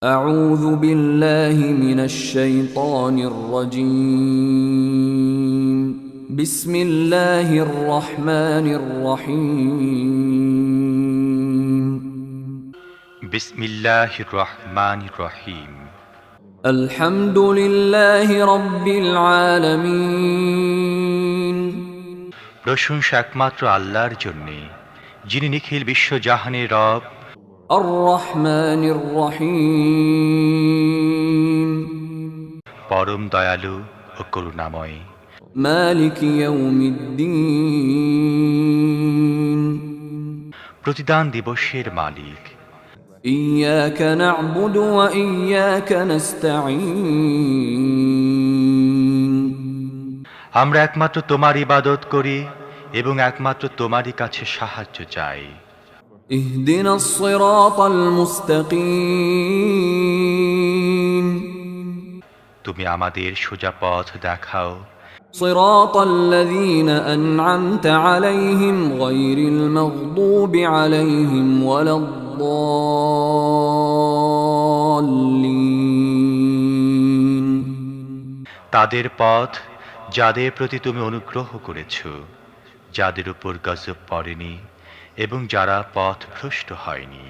أعوذ بالله من الشيطان الرجيم بسم الله الرحمن الرحيم বিসমিল্লাহির রহমানির রহিম। الحمد لله رب العالمين প্রশংসা একমাত্র আল্লাহর জন্যে, যিনি নিখিল বিশ্বজাহানের রব, الرحمن الرحيم পরম দয়ালু ও করুণাময়। مالك يوم الدين প্রতিদান দিবসের মালিক। إياك نعبد وإياك نستعين আমরা একমাত্র তোমার ইবাদত করি এবং একমাত্র তোমারই কাছে সাহায্য চাই। اهدنا الصراط المستقيم তুমি আমাদের সোজা পথ দেখাও, صراط الذين أنعمت عليهم غير المغضوب عليهم ولا الضالين তাদের পথ যাদের প্রতি তুমি অনুগ্রহ করেছ, যাদের উপর গজব পড়েনি এবং যারা পথভ্রষ্ট হয়নি।